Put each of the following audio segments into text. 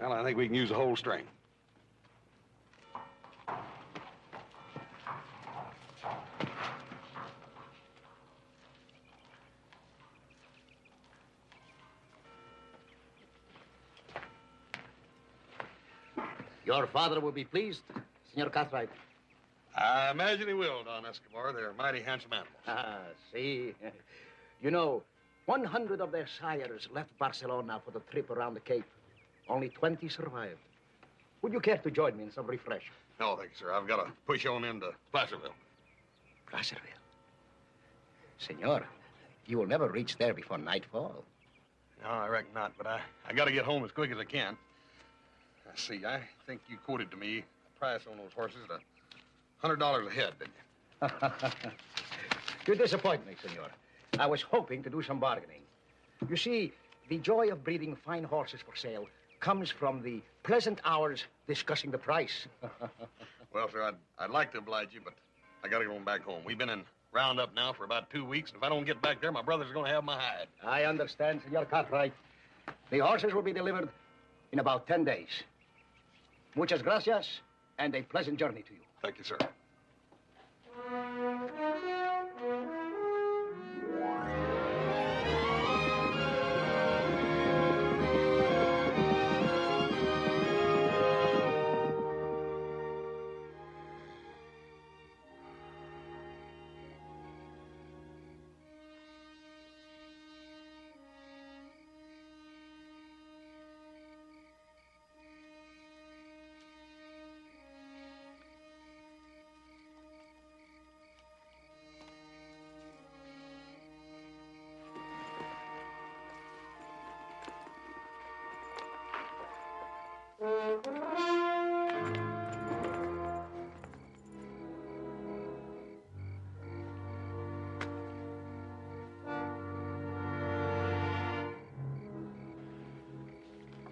Well, I think we can use the whole string. Your father will be pleased, Senor Cartwright. I imagine he will, Don Escobar. They're mighty handsome animals. Ah, see. You know, 100 of their sires left Barcelona for the trip around the Cape. Only 20 survived. Would you care to join me in some refreshment? No, thank you, sir. I've got to push on into Placerville. Placerville? Senor, you will never reach there before nightfall. No, I reckon not, but I got to get home as quick as I can. Let's see, I think you quoted to me the price on those horses at $100 a head, didn't you? You disappoint me, senor. I was hoping to do some bargaining. You see, the joy of breeding fine horses for sale comes from the pleasant hours discussing the price. Well, sir, I'd like to oblige you, but I got to go back home. We've been in roundup now for about 2 weeks, and if I don't get back there, my brother's going to have my hide. I understand, Senor Cartwright. The horses will be delivered in about 10 days. Muchas gracias, and a pleasant journey to you. Thank you, sir.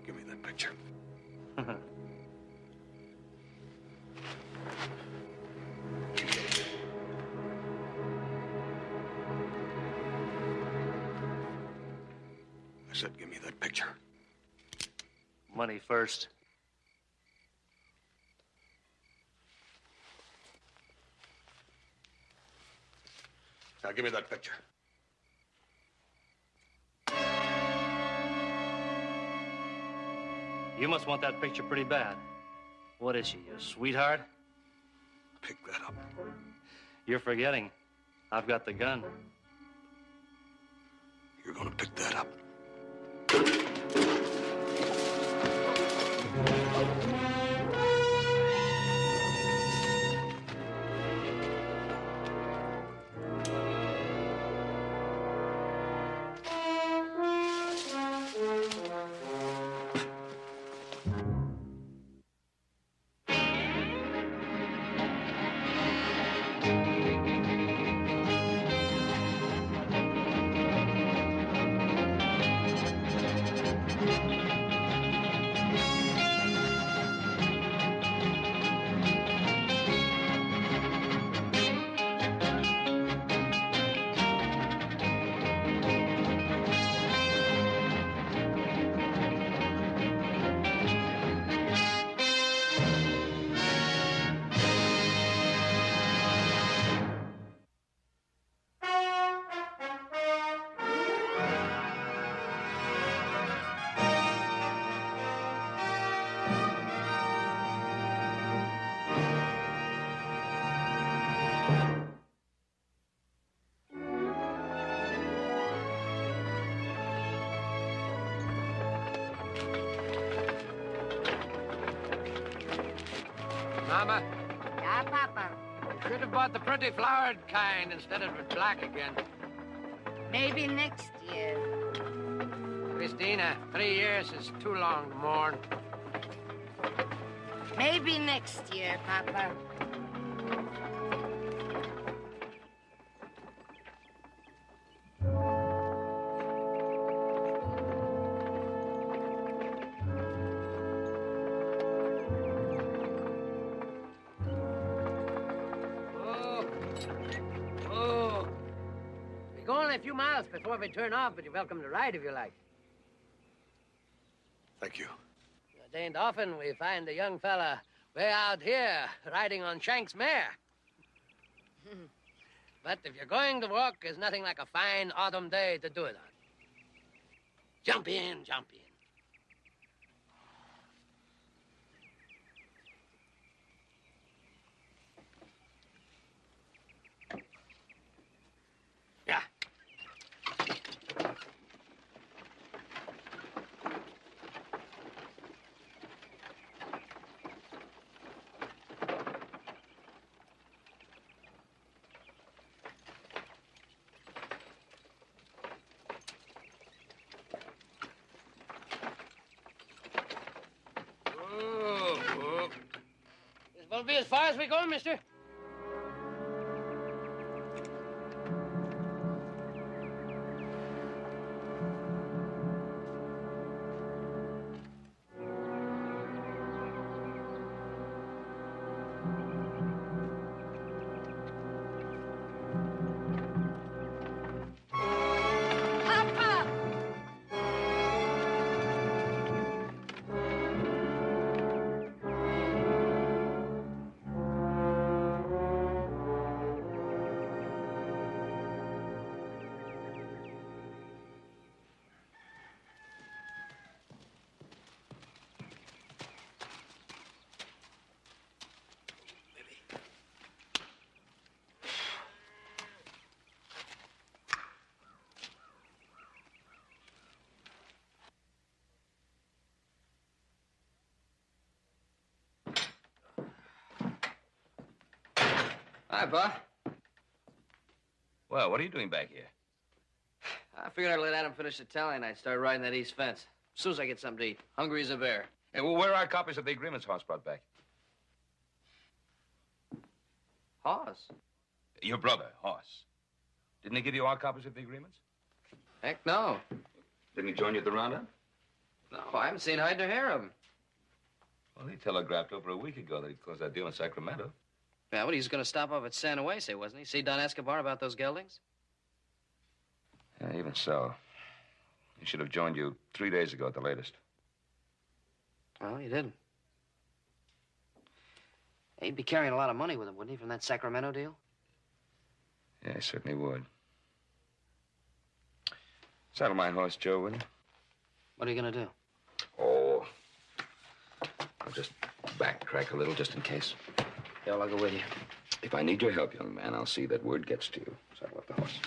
Give me that picture. I said, give me that picture. Money first. Now, give me that picture. You must want that picture pretty bad. What is she, your sweetheart? Pick that up. You're forgetting. I've got the gun. You're gonna pick that up. Mama, Yeah, Papa. you should have bought the pretty flowered kind instead of the black again. Maybe next year. Christina, 3 years is too long to mourn. Maybe next year, Papa. We go only a few miles before we turn off, but you're welcome to ride if you like. Thank you. It ain't often we find a young fella way out here riding on Shank's mare. But if you're going to walk, there's nothing like a fine autumn day to do it on. Jump in, jump in. Yeah. This will be as far as we go, mister. Papa! Hi, Pa. Well, what are you doing back here? I figured I'd let Adam finish the tally and I'd start riding that east fence. As soon as I get something to eat. Hungry as a bear. Hey, well, where are copies of the agreements Hoss brought back? Hoss? Your brother, Hoss. Didn't he give you our copies of the agreements? Heck, no. Didn't he join you at the roundup? No, I haven't seen hide nor hair of him. Well, he telegraphed over a week ago that he'd closed that deal in Sacramento. Yeah, well, he was going to stop off at San Jose, wasn't he? See Don Escobar about those geldings? Yeah, even so. He should have joined you 3 days ago at the latest. Well, he didn't. He'd be carrying a lot of money with him, wouldn't he, from that Sacramento deal? Yeah, he certainly would. Saddle my horse, Joe, will you? What are you going to do? Oh, I'll just backtrack a little just in case. Yeah, well, I'll go with you. If I need your help, young man, I'll see that word gets to you. Saddle up the horse.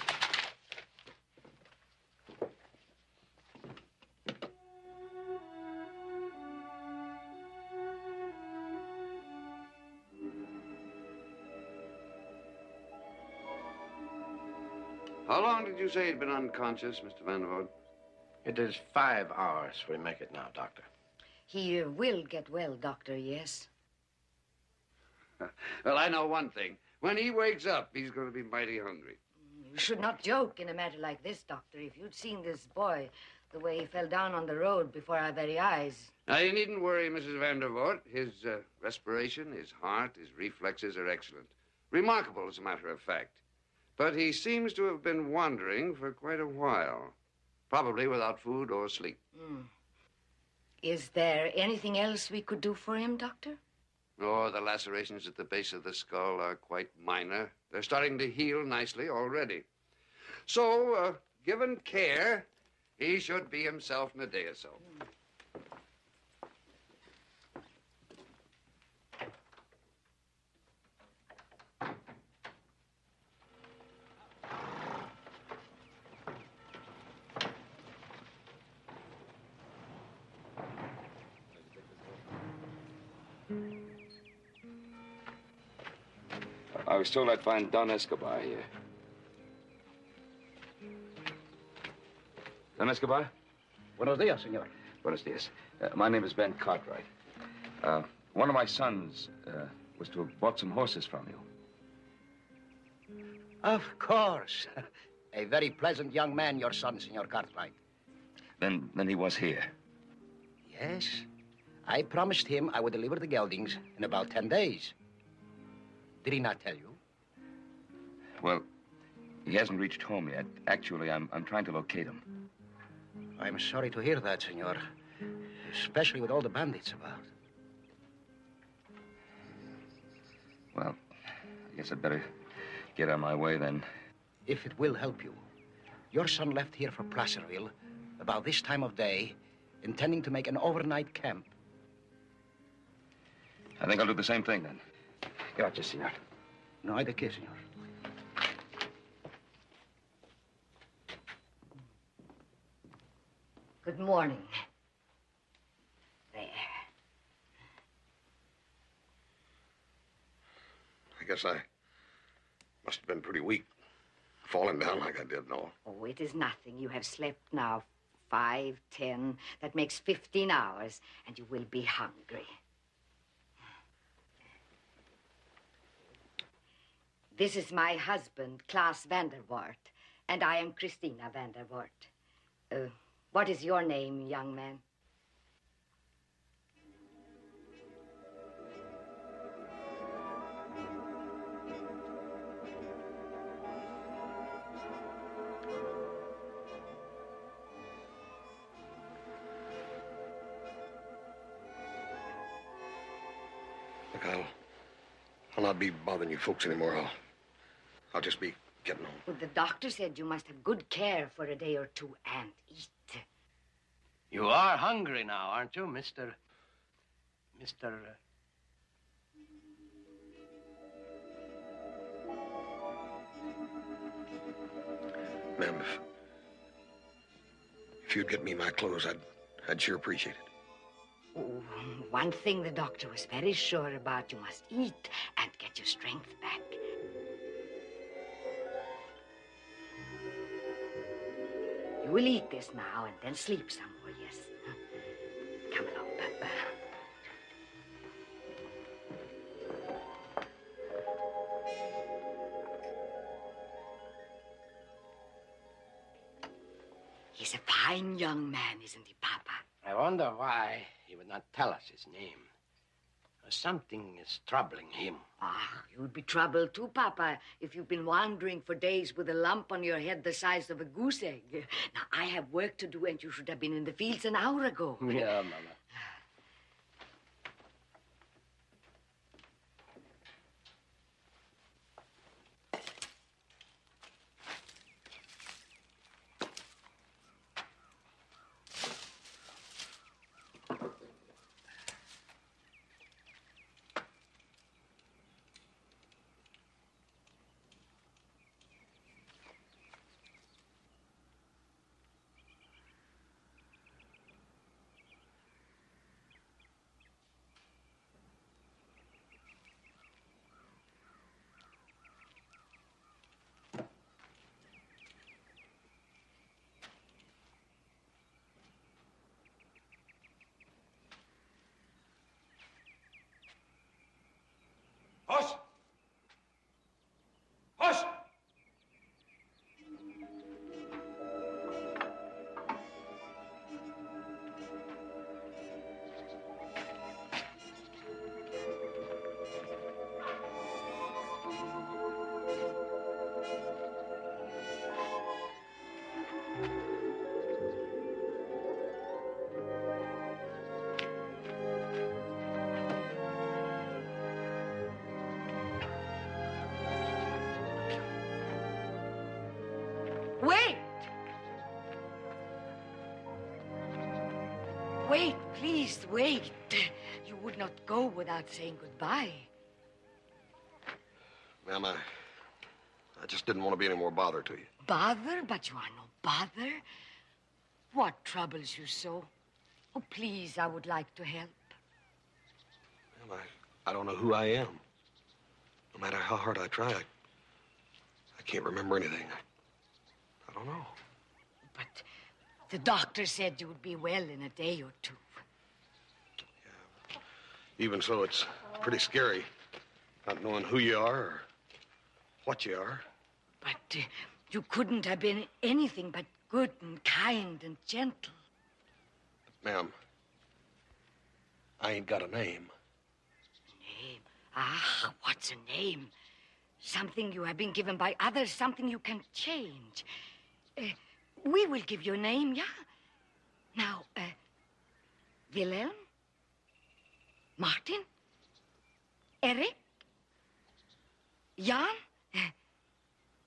How long did you say he'd been unconscious, Mr. Vandervoort? It is 5 hours we make it now, Doctor. He will get well, Doctor, yes. Well, I know one thing. When he wakes up, he's going to be mighty hungry. You should not joke in a matter like this, Doctor. If you'd seen this boy, the way he fell down on the road before our very eyes. Now, you needn't worry, Mrs. Vandervoort. His respiration, his heart, his reflexes are excellent. Remarkable, as a matter of fact. But he seems to have been wandering for quite a while. Probably without food or sleep. Is there anything else we could do for him, Doctor? Oh, the lacerations at the base of the skull are quite minor. They're starting to heal nicely already. So, given care, he should be himself in a day or so. I was told I'd find Don Escobar here. Don Escobar? Buenos dias, senor. Buenos dias. My name is Ben Cartwright. One of my sons was to have bought some horses from you. Of course. A very pleasant young man, your son, Senor Cartwright. Then he was here. Yes. I promised him I would deliver the geldings in about 10 days. Did he not tell you? Well, he hasn't reached home yet. Actually, I'm trying to locate him. I'm sorry to hear that, senor. especially with all the bandits about. Well, I guess I'd better get on my way then. If it will help you, your son left here for Placerville about this time of day, intending to make an overnight camp. I think I'll do the same thing then. Gracias, senor. No hay de qué, senor. Good morning. There. I guess I must have been pretty weak, falling down like I did and all. Oh, it is nothing. You have slept now 5, 10. That makes 15 hours, and you will be hungry. This is my husband, Klaus Vanderwart, and I am Christina Vanderwart. What is your name, young man? Look, I'll not be bothering you folks anymore. I'll just be getting home. Well, the doctor said you must have good care for a day or two and eat. You are hungry now, aren't you, Mr. Ma'am, if you'd get me my clothes, I'd sure appreciate it. Oh, one thing the doctor was very sure about, you must eat and get your strength back. You will eat this now and then sleep some more, yes? Come along, Papa. He's a fine young man, isn't he, Papa? I wonder why he would not tell us his name. Something is troubling him. Ah, you'd be troubled too, Papa, if you've been wandering for days with a lump on your head the size of a goose egg. Now, I have work to do, and you should have been in the fields an hour ago. Yeah, Mama. Hush! Hush! Wait! Wait, please, wait. You would not go without saying goodbye. Ma'am, I just didn't want to be any more bother to you. Bother? But you are no bother. What troubles you so? Oh, please, I would like to help. Ma'am, I don't know who I am. No matter how hard I try, I can't remember anything. I don't know. But the doctor said you would be well in a day or two. Yeah. Even so, it's pretty scary not knowing who you are or what you are. But you couldn't have been anything but good and kind and gentle. Ma'am, I ain't got a name. Name? Ah, what's a name? Something you have been given by others, something you can change. We will give you a name, yeah? Now, Wilhelm? Martin? Eric? Jan?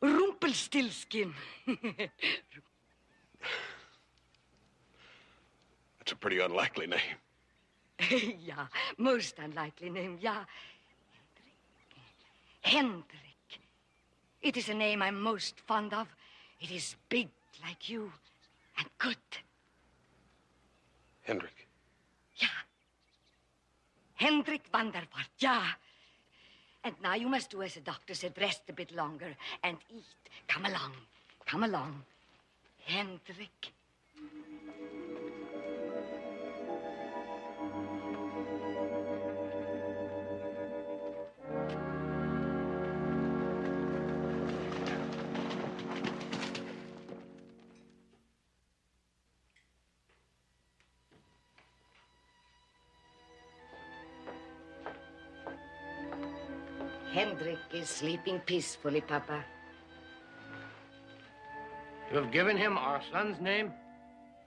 Rumpelstiltskin. That's a pretty unlikely name. Yeah, most unlikely name, yeah. Hendrik. It is a name I'm most fond of. It is big like you and good. Hendrik. Yeah. Hendrik van der Vaart, yeah. And now you must do as the doctor said, rest a bit longer and eat. Come along, come along. Hendrik. Hendrik is sleeping peacefully, Papa. You have given him our son's name?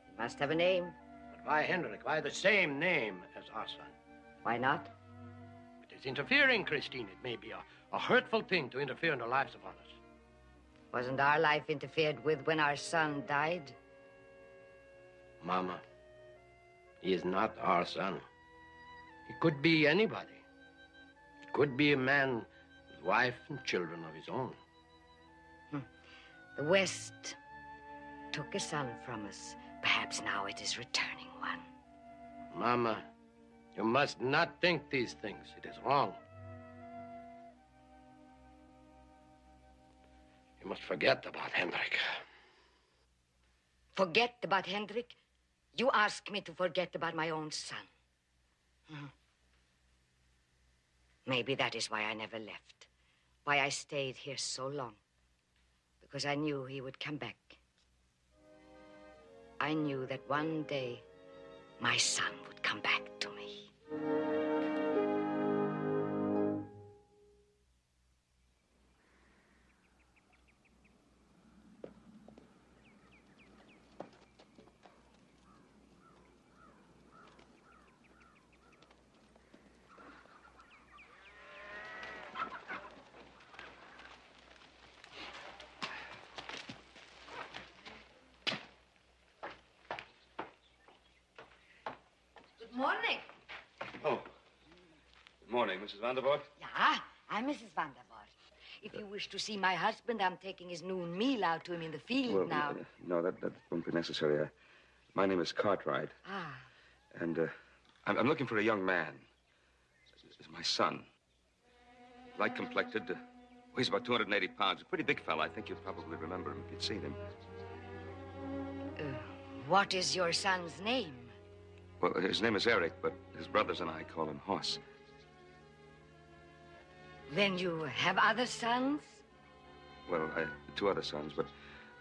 He must have a name. But why Hendrik? Why the same name as our son? Why not? It is interfering, Christine. It may be a hurtful thing to interfere in the lives of others. Wasn't our life interfered with when our son died? Mama, he is not our son. He could be anybody. He could be a man with wife and children of his own. The West took a son from us. Perhaps now it is returning one. Mama, you must not think these things. It is wrong. You must forget about Hendrik. Forget about Hendrik? You ask me to forget about my own son. Maybe that is why I never left. Why I stayed here so long. Because I knew he would come back. I knew that one day my son would come back to me. Good morning. Oh. Good morning, Mrs. Vandervoort. Yeah, I'm Mrs. Van der Vaart. If you wish to see my husband, I'm taking his noon meal out to him in the field now. No, that won't be necessary. My name is Cartwright. Ah, And I'm looking for a young man. It's my son. Light complected, weighs about 280 pounds. A pretty big fella. I think you'd probably remember him if you'd seen him. what is your son's name? Well, his name is Eric, but his brothers and I call him Hoss. Then you have other sons? Well, I had 2 other sons, but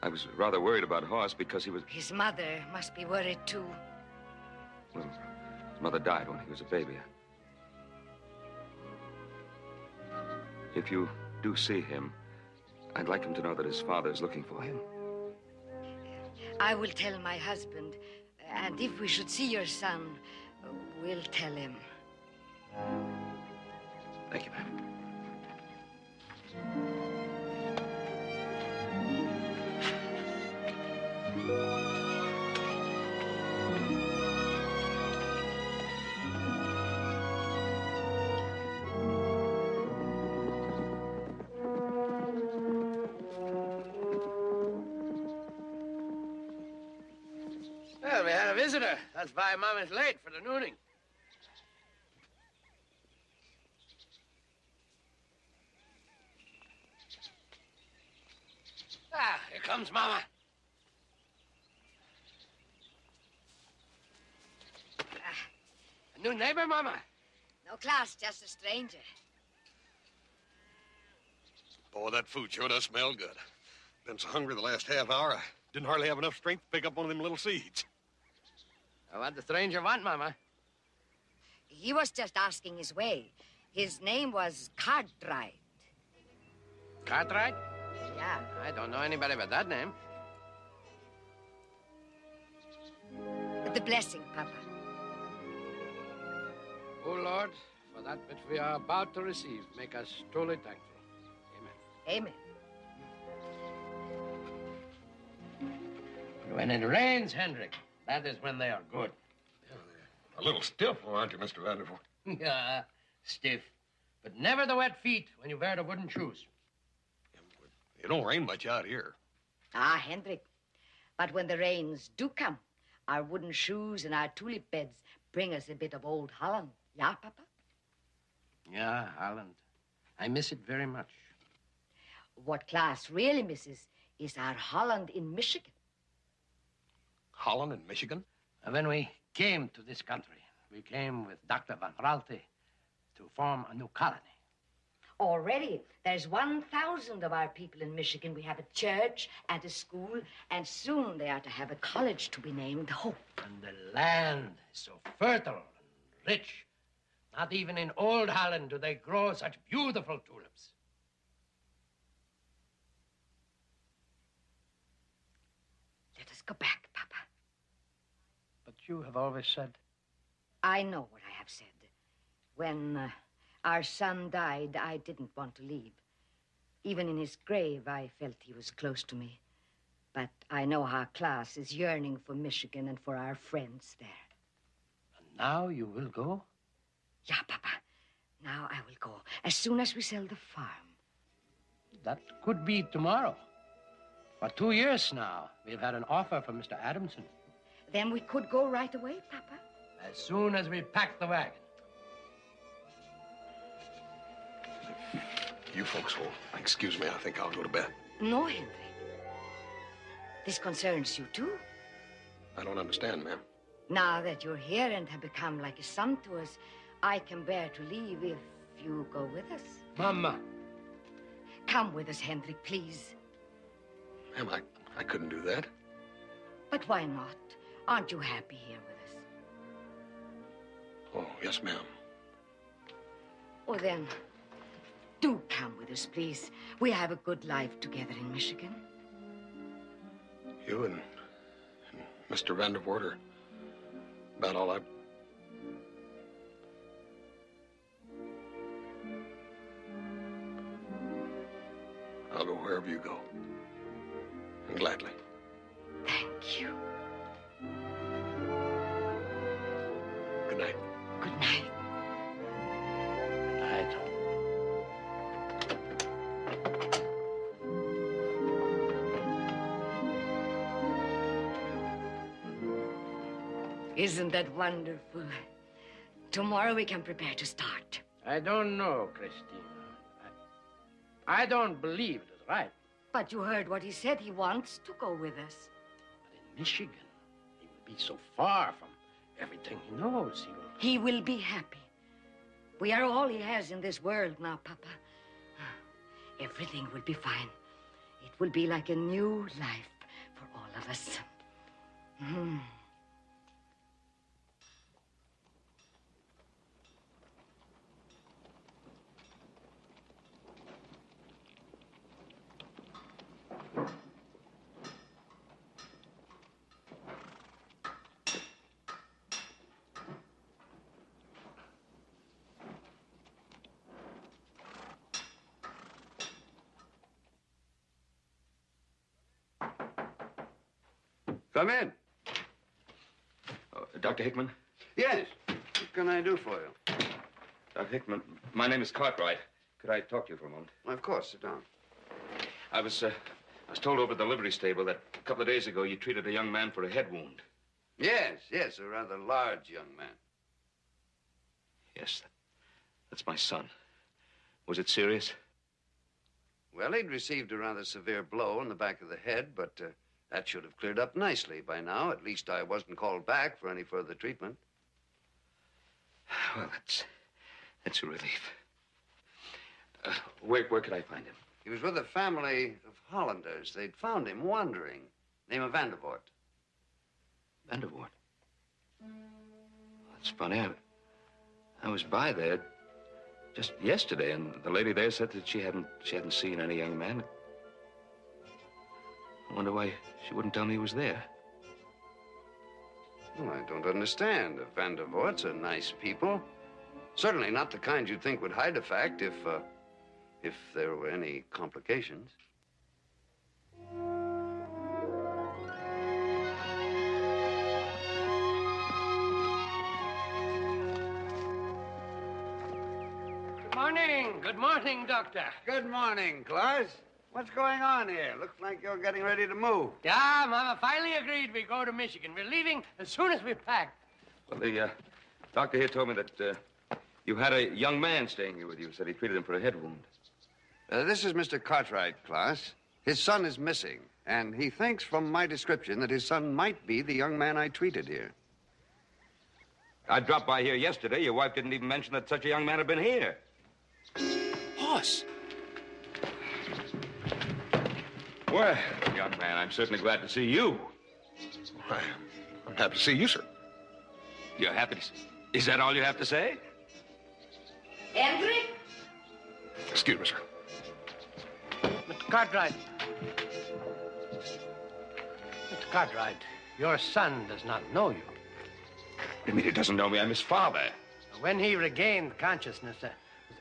I was rather worried about Hoss because he was... His mother must be worried, too. Well, his mother died when he was a baby. If you do see him, I'd like him to know that his father is looking for him. I will tell my husband, and if we should see your son, we'll tell him. Thank you, ma'am. Well, we had a visitor. That's why Mama's late for the nooning. Ah, here comes Mama. A new neighbor, Mama? No class, just a stranger. Boy, that food sure does smell good. Been so hungry the last half hour, I didn't hardly have enough strength to pick up one of them little seeds. What the stranger want, Mama? He was just asking his way. His name was Cartwright. Cartwright? Yeah. I don't know anybody by that name. The blessing, Papa. O Lord, for that which we are about to receive, make us truly thankful. Amen. Amen. When it rains, Hendrik, that is when they are good. A little stiff, aren't you, Mr. Vandervoort? Yeah, stiff. But never the wet feet when you wear the wooden shoes. It don't rain much out here. Ah, Hendrik. But when the rains do come, our wooden shoes and our tulip beds bring us a bit of old Holland. Yeah, Papa? Yeah, Holland. I miss it very much. What Klaas really misses is our Holland in Michigan. Holland and Michigan? When we came to this country, we came with Dr. Van Raalte to form a new colony. Already, there's 1,000 of our people in Michigan. We have a church and a school, and soon they are to have a college to be named Hope. And the land is so fertile and rich. Not even in old Holland do they grow such beautiful tulips. Let us go back, Papa. But you have always said... I know what I have said. When our son died, I didn't want to leave. Even in his grave, I felt he was close to me. But I know how Klaas is yearning for Michigan and for our friends there. And now you will go? Yeah, Papa. Now I will go, as soon as we sell the farm. That could be tomorrow. For 2 years now, we've had an offer from Mr. Adamson. Then we could go right away, Papa. As soon as we pack the wagon. You folks will excuse me. I think I'll go to bed. No, Henry. This concerns you, too. I don't understand, ma'am. Now that you're here and have become like a son to us, I can bear to leave if you go with us. Mama. Come with us, Hendrik, please. Ma'am, I couldn't do that. But why not? Aren't you happy here with us? Oh, yes, ma'am. Oh, then, do come with us, please. We have a good life together in Michigan. You and Mr. Vandervoort are about all I've... I'll go wherever you go. And gladly. Thank you. Good night. Good night. Good night. Isn't that wonderful? Tomorrow we can prepare to start. I don't know, Christina. I don't believe it is right. But you heard what he said. He wants to go with us. But in Michigan, he will be so far from everything he knows. He will be happy. We are all he has in this world now, Papa. Everything will be fine. It will be like a new life for all of us. Mm. Come in. Dr. Hickman? Yes. What can I do for you? Dr. Hickman, my name is Cartwright. Could I talk to you for a moment? Of course, sit down. I was told over at the livery stable that a couple of days ago you treated a young man for a head wound. Yes, a rather large young man. Yes, that's my son. Was it serious? Well, he'd received a rather severe blow in the back of the head, but that should have cleared up nicely by now. At least I wasn't called back for any further treatment. Well, that's a relief. Where could I find him? He was with a family of Hollanders. They'd found him wandering. Name of Vandervoort. Vandervoort? That's funny. I was by there just yesterday, and the lady there said that she hadn't seen any young man. I wonder why she wouldn't tell me he was there. Well, I don't understand. The Vandervoorts are nice people. Certainly not the kind you'd think would hide a fact if there were any complications. Good morning, Doctor. Good morning, Claus. What's going on here? Looks like you're getting ready to move. Yeah, Mama finally agreed we go to Michigan. We're leaving as soon as we pack. Well, the doctor here told me that you had a young man staying here with you. Said he treated him for a head wound. This is Mr. Cartwright, Claus. His son is missing, and he thinks from my description that his son might be the young man I treated here. I dropped by here yesterday. Your wife didn't even mention that such a young man had been here. Hoss! Well, young man, I'm certainly glad to see you. Why, I'm happy to see you, sir. You're happy to see... Is that all you have to say? Hendrik? Excuse me, sir. Mr. Cartwright. Mr. Cartwright, your son does not know you. You mean he doesn't know me? I'm his father. When he regained consciousness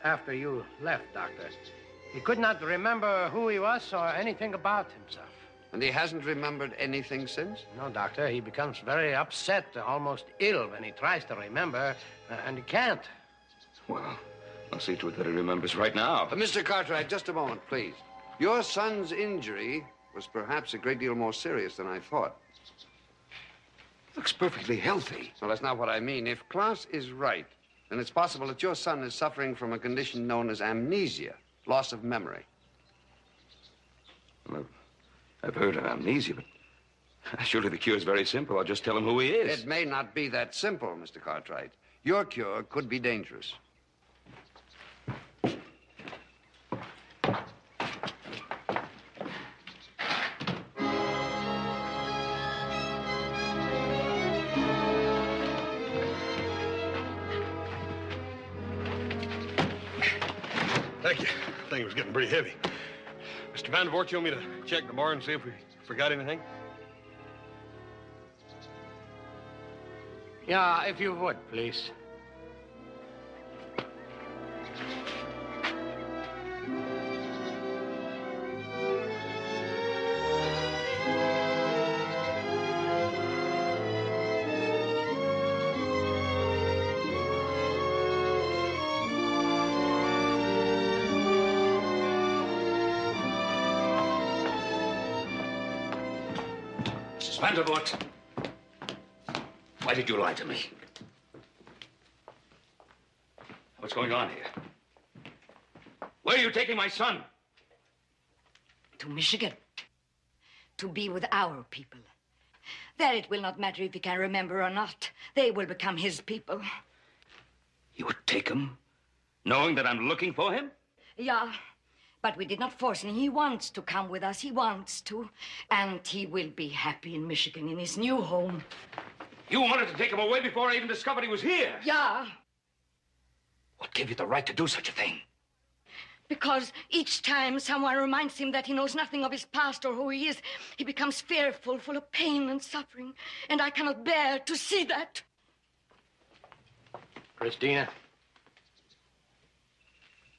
after you left, Doctor, he could not remember who he was or anything about himself. And he hasn't remembered anything since? No, Doctor. He becomes very upset, almost ill when he tries to remember, and he can't. Well, I'll see to it that he remembers right now. Mr. Cartwright, just a moment, please. Your son's injury was perhaps a great deal more serious than I thought. Looks perfectly healthy. Well, that's not what I mean. If Klaus is right, then it's possible that your son is suffering from a condition known as amnesia, loss of memory. Well, I've heard of amnesia, but surely the cure's very simple. I'll just tell him who he is. It may not be that simple, Mr. Cartwright. Your cure could be dangerous. Thank you. The thing was getting pretty heavy. Mr. Vandervoort, you want me to check the bar and see if we forgot anything? Yeah, if you would, please. Mrs. Vandervoort, why did you lie to me? What's going on here? Where are you taking my son? To Michigan. To be with our people. There it will not matter if he can remember or not. They will become his people. You would take him, knowing that I'm looking for him? Yeah, but we did not force him. He wants to come with us. He wants to. And he will be happy in Michigan, in his new home. You wanted to take him away before I even discovered he was here. Yeah. What gave you the right to do such a thing? Because each time someone reminds him that he knows nothing of his past or who he is, he becomes fearful, full of pain and suffering. And I cannot bear to see that. Christina,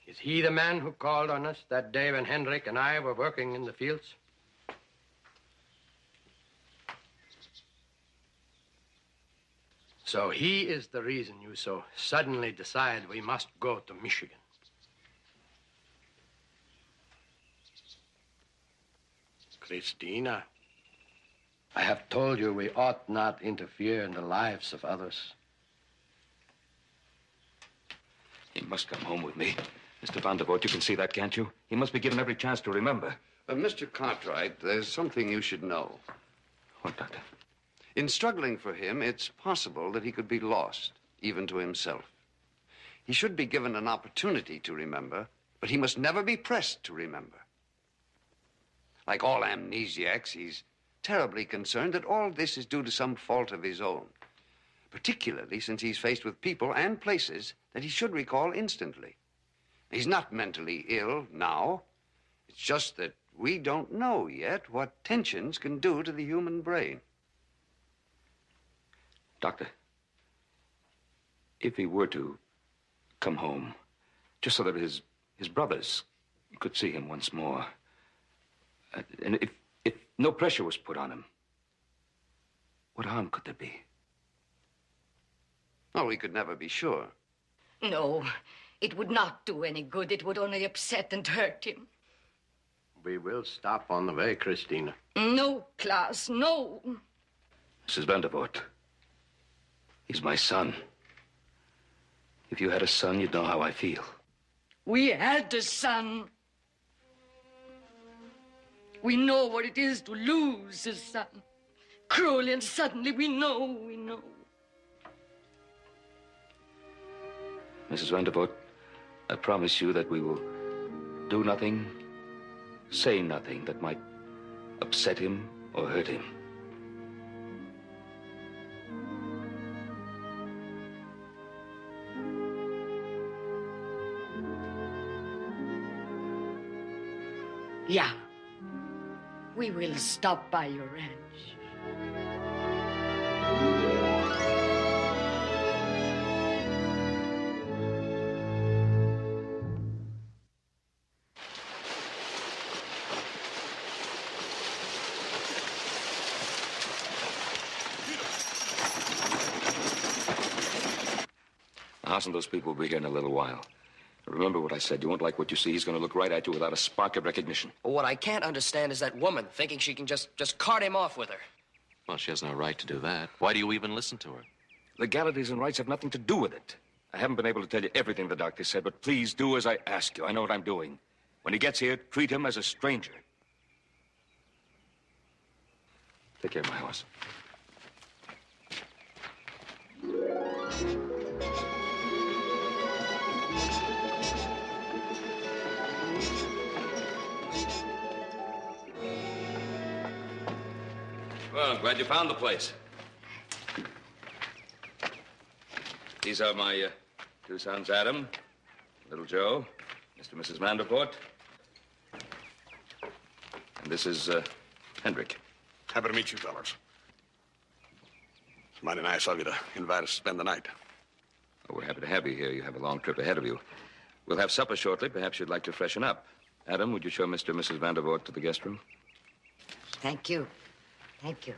is he the man who called on us that day when Hendrik and I were working in the fields? So he is the reason you so suddenly decide we must go to Michigan. Christina, I have told you we ought not interfere in the lives of others. He must come home with me. Mr. Vandervoort, you can see that, can't you? He must be given every chance to remember. Mr. Cartwright, there's something you should know. What, Doctor? In struggling for him, it's possible that he could be lost, even to himself. He should be given an opportunity to remember, but he must never be pressed to remember. Like all amnesiacs, he's terribly concerned that all this is due to some fault of his own, particularly since he's faced with people and places that he should recall instantly. He's not mentally ill now. It's just that we don't know yet what tensions can do to the human brain. Doctor, if he were to come home, just so that his brothers could see him once more. And if no pressure was put on him, what harm could there be? Oh, we could never be sure. No, it would not do any good. It would only upset and hurt him. We will stop on the way, Christina. No, Klaus, no. Mrs. Vandervoort, he's my son. If you had a son, you'd know how I feel. We had a son. We know what it is to lose a son. Cruelly and suddenly, we know. Mrs. Vandervoort, I promise you that we will do nothing, say nothing that might upset him or hurt him. Yeah. We will stop by your ranch. House and those people will be here in a little while. Remember what I said. You won't like what you see. He's going to look right at you without a spark of recognition. Well, what I can't understand is that woman thinking she can just cart him off with her. Well, she has no right to do that. Why do you even listen to her? Legalities and rights have nothing to do with it. I haven't been able to tell you everything the doctor said, but please do as I ask you. I know what I'm doing. When he gets here, treat him as a stranger. Take care of my horse. Well, I'm glad you found the place. These are my two sons, Adam, little Joe, Mr. and Mrs. Vandervoort. And this is Hendrik. Happy to meet you, fellas. It's mighty nice of you to invite us to spend the night. Well, we're happy to have you here. You have a long trip ahead of you. We'll have supper shortly. Perhaps you'd like to freshen up. Adam, would you show Mr. and Mrs. Vandervoort to the guest room? Thank you. Thank you.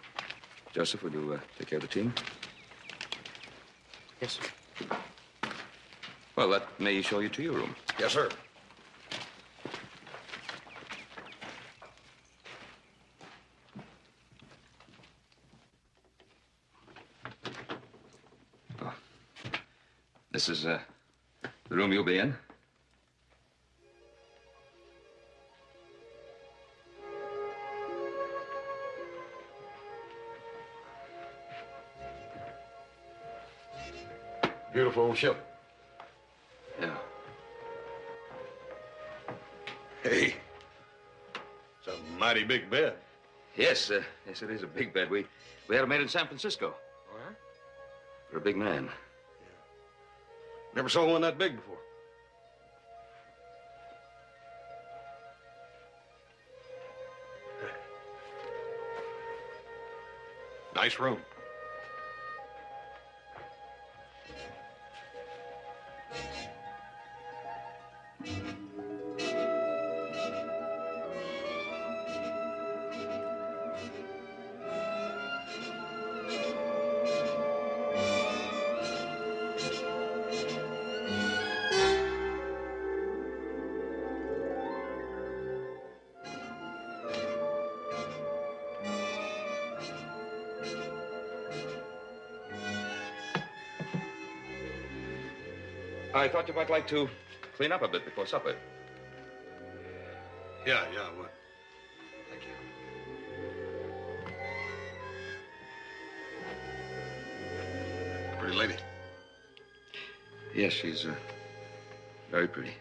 Joseph, will you take care of the team? Yes, sir. Well, let me show you to your room. Yes, sir. Oh. This is the room you'll be in. Beautiful old ship. Yeah. Hey, it's a mighty big bed. Yes, yes, it is a big bed. We had it made in San Francisco. Oh, yeah? For a big man. Never saw one that big before. Nice room. I thought you might like to clean up a bit before supper. Yeah, I would. Thank you. Pretty lady. Yes, she's very pretty.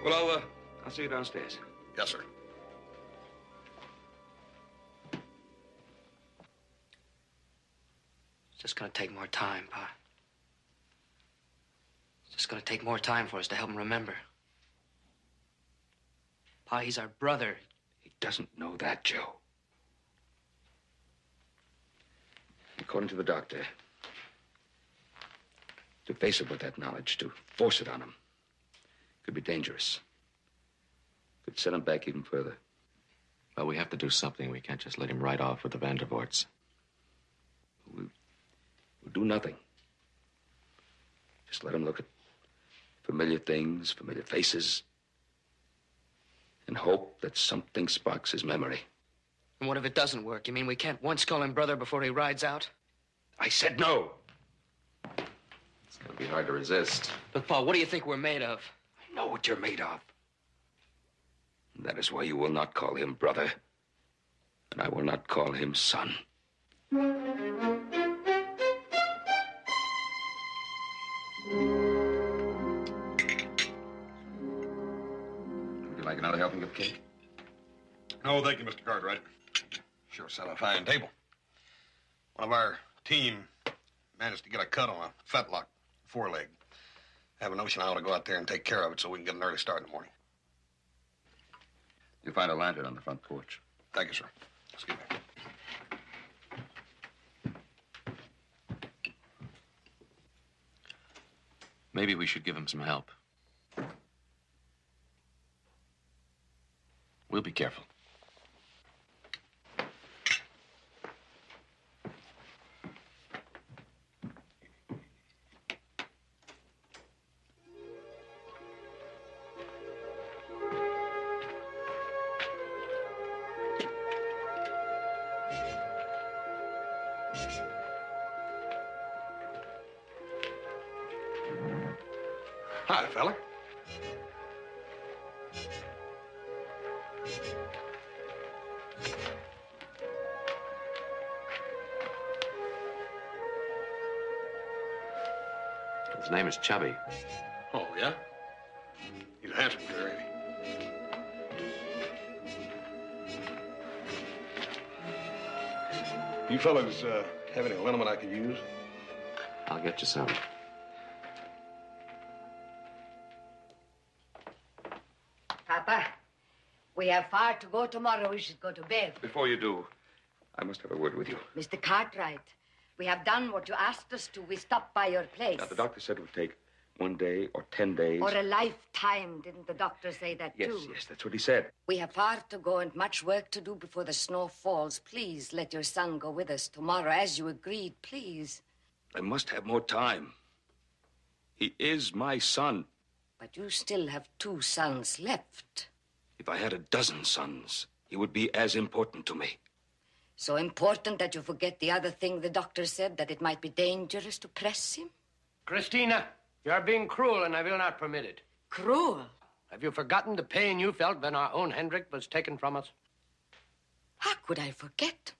Well, I'll see you downstairs. Yes, sir. It's just gonna take more time, Pa. It's It's gonna take more time for us to help him remember. Pa, he's our brother. He doesn't know that, Joe. According to the doctor, to face it with that knowledge, to force it on him, could be dangerous. Could set him back even further. Well, we have to do something. We can't just let him ride off with the Vandervoorts. We'll do nothing. Just let him look at familiar things, familiar faces, and hope that something sparks his memory. And what if it doesn't work? You mean we can't once call him brother before he rides out? I said no. It's going to be hard to resist. But, Pa, what do you think we're made of? I know what you're made of. And that is why you will not call him brother, and I will not call him son. Would you like another helping of cake? No, thank you, Mr. Cartwright. Sure set a fine table. One of our team managed to get a cut on a fetlock foreleg. I have a notion I ought to go out there and take care of it so we can get an early start in the morning. You'll find a lantern on the front porch. Thank you, sir. Excuse me. Maybe we should give him some help. We'll be careful. Hi, fella. His name is Chubby. Oh, yeah? He's a handsome girl, ain't he? You fellas have any liniment I could use? I'll get you some. Papa, we have far to go tomorrow. We should go to bed. Before you do, I must have a word with you. Mr. Cartwright, we have done what you asked us to. We stopped by your place. Now, the doctor said it would take 1 day or 10 days. Or a lifetime. Didn't the doctor say that, Yes, too? yes, that's what he said. We have far to go and much work to do before the snow falls. Please let your son go with us tomorrow, as you agreed, please. I must have more time. He is my son. But you still have 2 sons left. If I had a dozen sons, he would be as important to me. So important that you forget the other thing the doctor said, that it might be dangerous to press him? Christina, you are being cruel, and I will not permit it. Cruel? Have you forgotten the pain you felt when our own Hendrik was taken from us? How could I forget?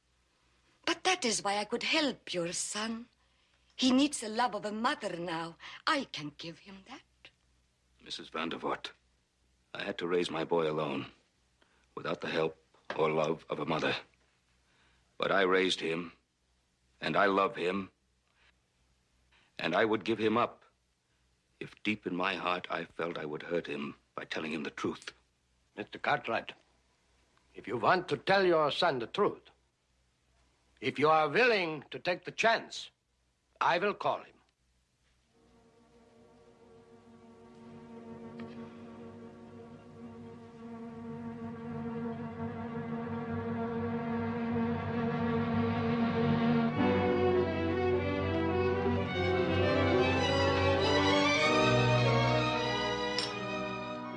But that is why I could help your son. He needs the love of a mother now. I can give him that. Mrs. Vandervoort, I had to raise my boy alone, without the help or love of a mother. But I raised him, and I love him, and I would give him up if deep in my heart I felt I would hurt him by telling him the truth. Mr. Cartwright, if you want to tell your son the truth, if you are willing to take the chance, I will call him.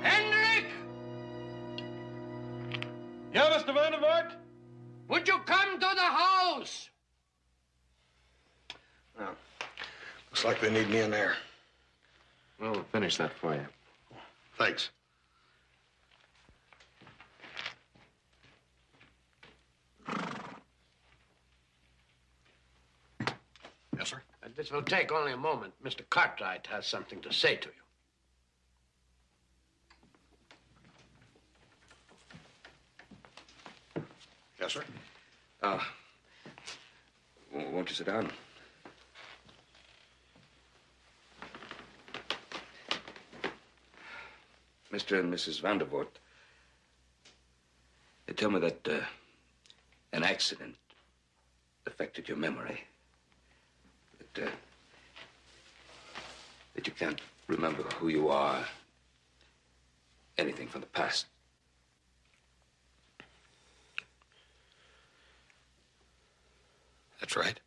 Hendrik! Yeah, Mr. Vandervoort? Would you come to the house? No. Looks like they need me in there. We'll finish that for you. Thanks. Yes, sir? This will take only a moment. Mr. Cartwright has something to say to you. Yes, sir? Won't you sit down? Mr. and Mrs. Vandervoort, they tell me that an accident affected your memory. That you can't remember who you are, anything from the past. That's right.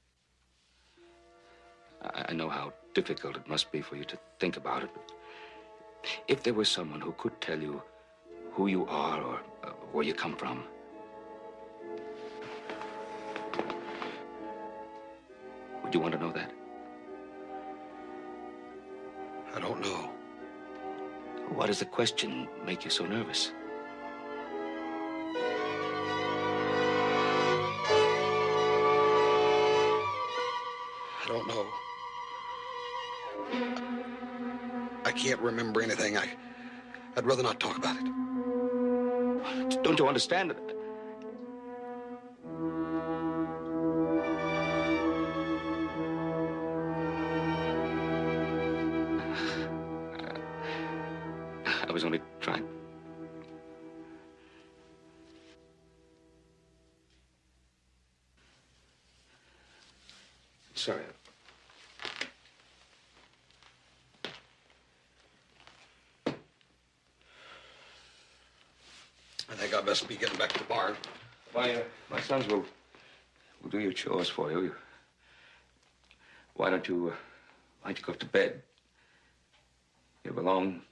I know how difficult it must be for you to think about it, but if there was someone who could tell you who you are or where you come from, would you want to know that? I don't know. Why does the question make you so nervous? I don't know. I can't remember anything. I'd rather not talk about it. Don't you understand? I was only trying. Sorry. I think I best be getting back to the barn. My sons will do your chores for you. Why don't you go up to bed? You have a long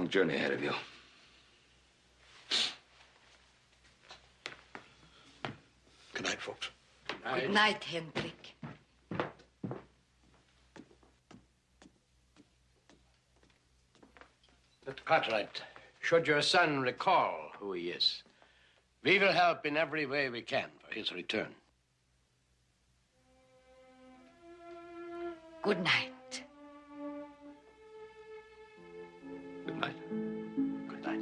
journey ahead of you. Good night, folks. Good night, Hendrik. Mr. Cartwright, should your son recall who he is, we will help in every way we can for his return. Good night. Good night. Good night.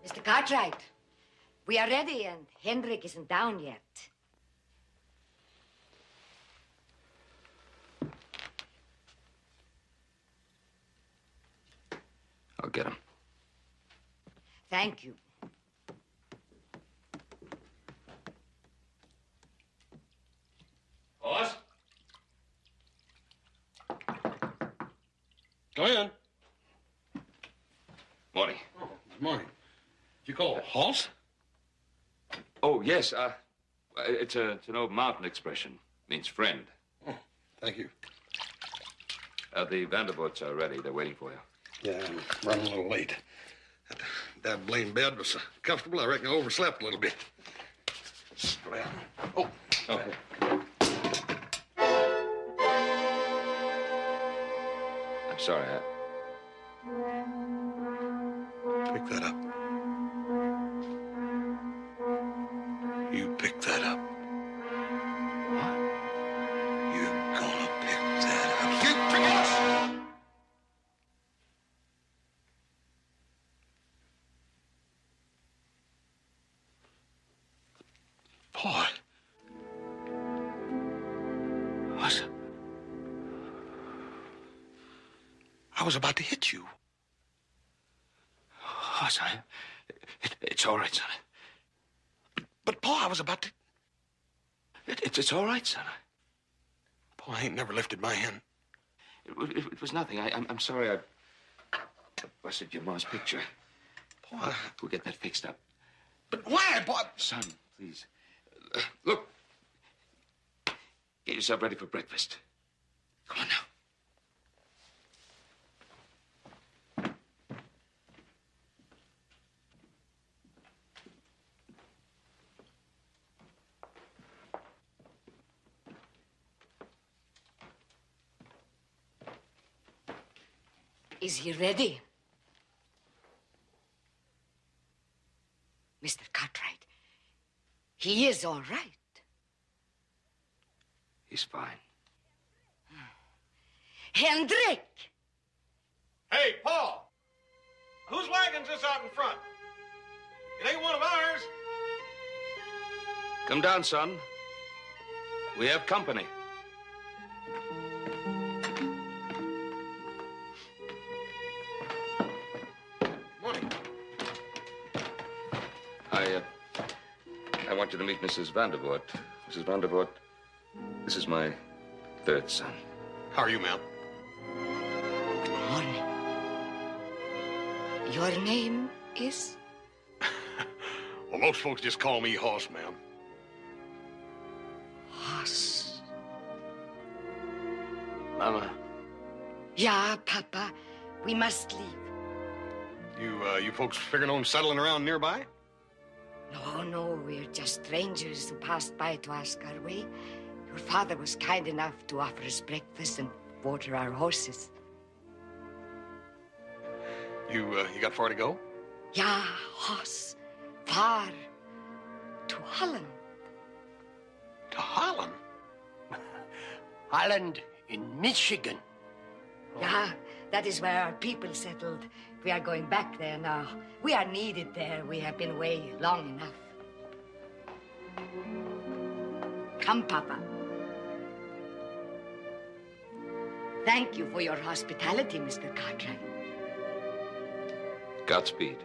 Mr. Cartwright, we are ready and Hendrik isn't down yet. I'll get him. Thank you. Boss? Go in. Morning. Oh, good morning. Did you call Hoss? Oh, yes. It's an old mountain expression. Means friend. Oh, thank you. The Vandervoorts are ready. They're waiting for you. Yeah, I'm running a little late. That blame bed was so comfortable, I reckon I overslept a little bit. Well, oh. Okay. I'm sorry. Pick that up. You pick that up. What? You're gonna pick that up. You pick it up! Boy. I was about to hit you. Hoss, it's all right, son. But Pa, I was about to... It's all right, son. Pa, I ain't never lifted my hand. It was nothing. I'm sorry I busted your mom's picture. Pa... We'll get that fixed up. But why, Pa? Son, please. Look. Get yourself ready for breakfast. Come on now. Is he ready? Mr. Cartwright, he is all right. He's fine. Hendrik! Hey, Paul! Whose wagon's this out in front? It ain't one of ours. Come down, son. We have company. Morning. I want you to meet Mrs. Vandervoort. Mrs. Vandervoort, this is my third son. How are you, ma'am? Good morning. Your name is? Well, most folks just call me Hoss, ma'am. Hoss. Mama. Yeah, Papa. We must leave. You folks figuring on settling around nearby? No, we're just strangers who passed by to ask our way. Your father was kind enough to offer us breakfast and water our horses. You got far to go? Ja, Hoss. Far. To Holland. To Holland? Holland in Michigan. Yeah, that is where our people settled. We are going back there now. We are needed there. We have been away long enough. Come, Papa. Thank you for your hospitality, Mr. Cartwright. Godspeed.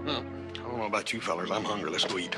I don't know about you fellers. I'm hungry. Let's go eat.